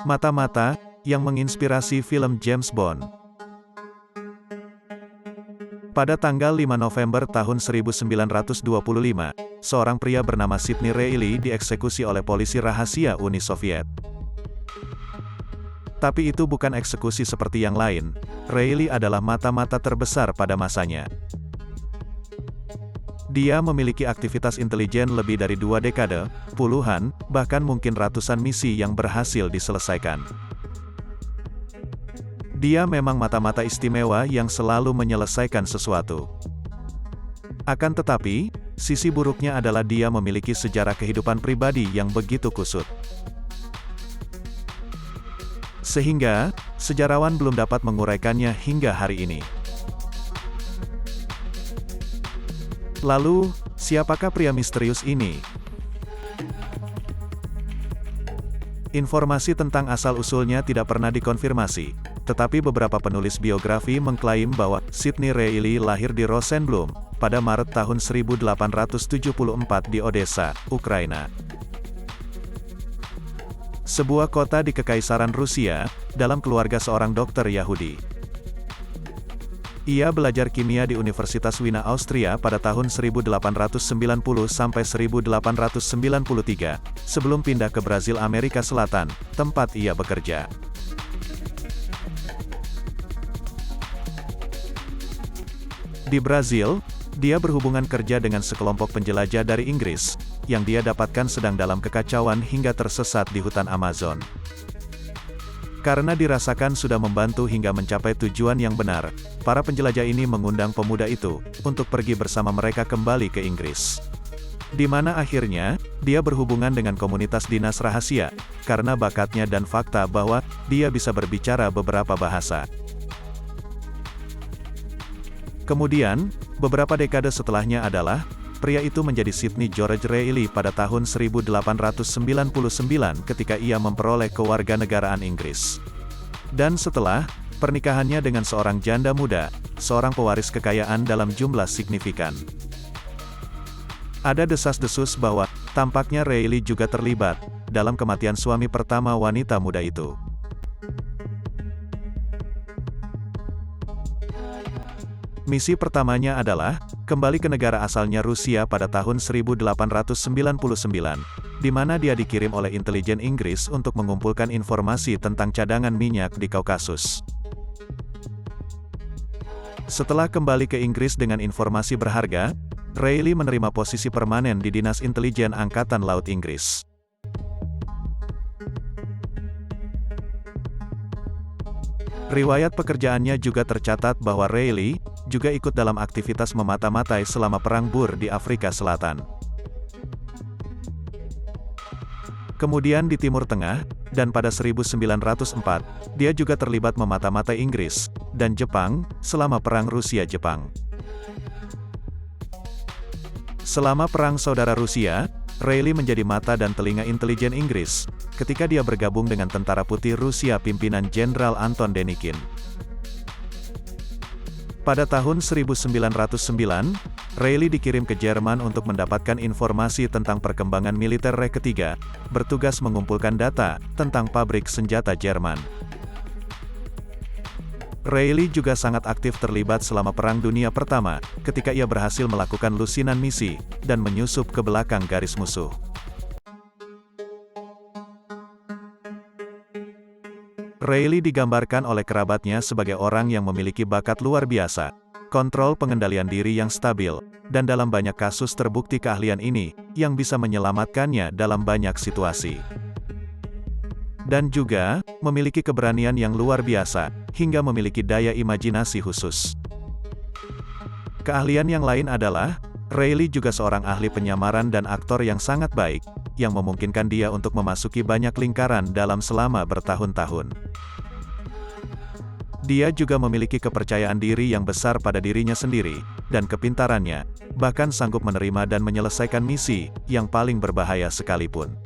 Mata-mata yang menginspirasi film James Bond. Pada tanggal 5 November tahun 1925, seorang pria bernama Sidney Reilly dieksekusi oleh polisi rahasia Uni Soviet. Tapi itu bukan eksekusi seperti yang lain. Reilly adalah mata-mata terbesar pada masanya. Dia memiliki aktivitas intelijen lebih dari 2 dekade, puluhan, bahkan mungkin ratusan misi yang berhasil diselesaikan. Dia memang mata-mata istimewa yang selalu menyelesaikan sesuatu. Akan tetapi, sisi buruknya adalah dia memiliki sejarah kehidupan pribadi yang begitu kusut. Sehingga, sejarawan belum dapat menguraikannya hingga hari ini. Lalu, siapakah pria misterius ini? Informasi tentang asal-usulnya tidak pernah dikonfirmasi, tetapi beberapa penulis biografi mengklaim bahwa Sidney Reilly lahir di Rosenblum pada Maret tahun 1874 di Odessa, Ukraina. Sebuah kota di Kekaisaran Rusia, dalam keluarga seorang dokter Yahudi. Ia belajar kimia di Universitas Wina Austria pada tahun 1890 sampai 1893, sebelum pindah ke Brazil Amerika Selatan, tempat ia bekerja. Di Brazil, dia berhubungan kerja dengan sekelompok penjelajah dari Inggris, yang dia dapatkan sedang dalam kekacauan hingga tersesat di hutan Amazon. Karena dirasakan sudah membantu hingga mencapai tujuan yang benar, para penjelajah ini mengundang pemuda itu untuk pergi bersama mereka kembali ke Inggris. Di mana akhirnya, dia berhubungan dengan komunitas dinas rahasia, karena bakatnya dan fakta bahwa dia bisa berbicara beberapa bahasa. Kemudian, beberapa dekade setelahnya adalah, pria itu menjadi Sidney George Reilly pada tahun 1899 ketika ia memperoleh kewarganegaraan Inggris. Dan setelah, pernikahannya dengan seorang janda muda, seorang pewaris kekayaan dalam jumlah signifikan. Ada desas-desus bahwa, tampaknya Reilly juga terlibat, dalam kematian suami pertama wanita muda itu. Misi pertamanya adalah, kembali ke negara asalnya Rusia pada tahun 1899, di mana dia dikirim oleh intelijen Inggris untuk mengumpulkan informasi tentang cadangan minyak di Kaukasus. Setelah kembali ke Inggris dengan informasi berharga, Reilly menerima posisi permanen di Dinas Intelijen Angkatan Laut Inggris. Riwayat pekerjaannya juga tercatat bahwa Reilly juga ikut dalam aktivitas memata-matai selama Perang Boer di Afrika Selatan. Kemudian di Timur Tengah, dan pada 1904, dia juga terlibat memata-matai Inggris dan Jepang selama Perang Rusia-Jepang. Selama Perang Saudara Rusia, Reilly menjadi mata dan telinga intelijen Inggris, ketika dia bergabung dengan Tentara Putih Rusia pimpinan Jenderal Anton Denikin. Pada tahun 1909, Reilly dikirim ke Jerman untuk mendapatkan informasi tentang perkembangan militer Reich ketiga, bertugas mengumpulkan data tentang pabrik senjata Jerman. Reilly juga sangat aktif terlibat selama Perang Dunia Pertama, ketika ia berhasil melakukan lusinan misi, dan menyusup ke belakang garis musuh. Reilly digambarkan oleh kerabatnya sebagai orang yang memiliki bakat luar biasa, kontrol pengendalian diri yang stabil, dan dalam banyak kasus terbukti keahlian ini, yang bisa menyelamatkannya dalam banyak situasi. Dan juga, memiliki keberanian yang luar biasa, hingga memiliki daya imajinasi khusus. Keahlian yang lain adalah, Reilly juga seorang ahli penyamaran dan aktor yang sangat baik, yang memungkinkan dia untuk memasuki banyak lingkaran dalam selama bertahun-tahun. Dia juga memiliki kepercayaan diri yang besar pada dirinya sendiri, dan kepintarannya, bahkan sanggup menerima dan menyelesaikan misi, yang paling berbahaya sekalipun.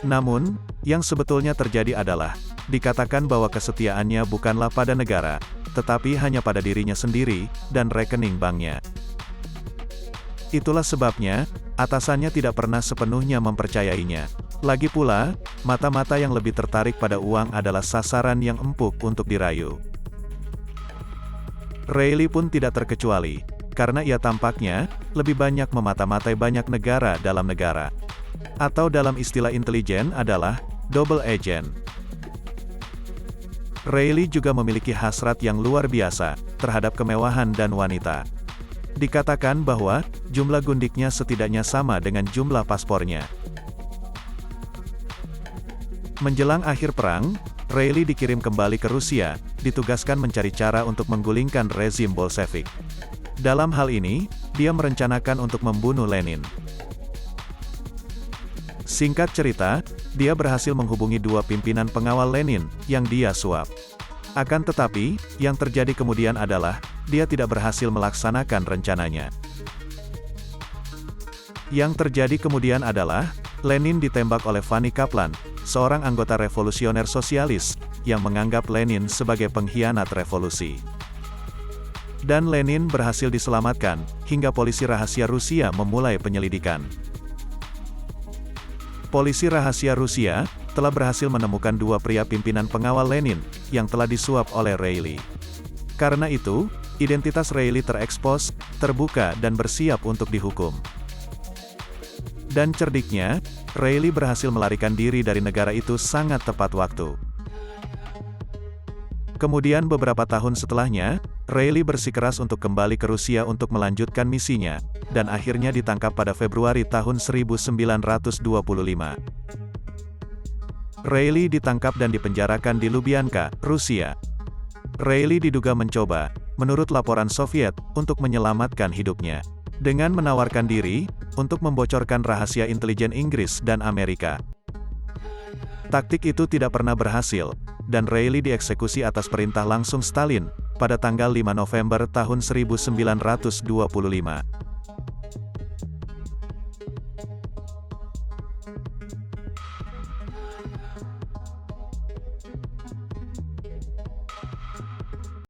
Namun, yang sebetulnya terjadi adalah, dikatakan bahwa kesetiaannya bukanlah pada negara, tetapi hanya pada dirinya sendiri, dan rekening banknya. Itulah sebabnya, atasannya tidak pernah sepenuhnya mempercayainya. Lagi pula, mata-mata yang lebih tertarik pada uang adalah sasaran yang empuk untuk dirayu. Reilly pun tidak terkecuali, karena ia tampaknya lebih banyak memata-matai banyak negara dalam negara. Atau dalam istilah intelijen adalah double agent. Reilly juga memiliki hasrat yang luar biasa terhadap kemewahan dan wanita. Dikatakan bahwa jumlah gundiknya setidaknya sama dengan jumlah paspornya. Menjelang akhir perang, Reilly dikirim kembali ke Rusia, ditugaskan mencari cara untuk menggulingkan rezim Bolshevik. Dalam hal ini, dia merencanakan untuk membunuh Lenin. Singkat cerita, dia berhasil menghubungi dua pimpinan pengawal Lenin, yang dia suap. Akan tetapi, yang terjadi kemudian adalah, dia tidak berhasil melaksanakan rencananya. Yang terjadi kemudian adalah, Lenin ditembak oleh Fanny Kaplan, seorang anggota revolusioner sosialis, yang menganggap Lenin sebagai pengkhianat revolusi. Dan Lenin berhasil diselamatkan, hingga polisi rahasia Rusia memulai penyelidikan. Polisi rahasia Rusia telah berhasil menemukan dua pria pimpinan pengawal Lenin, yang telah disuap oleh Reilly. Karena itu, identitas Reilly terekspos, terbuka dan bersiap untuk dihukum. Dan cerdiknya, Reilly berhasil melarikan diri dari negara itu sangat tepat waktu. Kemudian beberapa tahun setelahnya, Reilly bersikeras untuk kembali ke Rusia untuk melanjutkan misinya, dan akhirnya ditangkap pada Februari tahun 1925. Reilly ditangkap dan dipenjarakan di Lubyanka, Rusia. Reilly diduga mencoba, menurut laporan Soviet, untuk menyelamatkan hidupnya, dengan menawarkan diri untuk membocorkan rahasia intelijen Inggris dan Amerika. Taktik itu tidak pernah berhasil, dan Reilly dieksekusi atas perintah langsung Stalin, pada tanggal 5 November tahun 1925.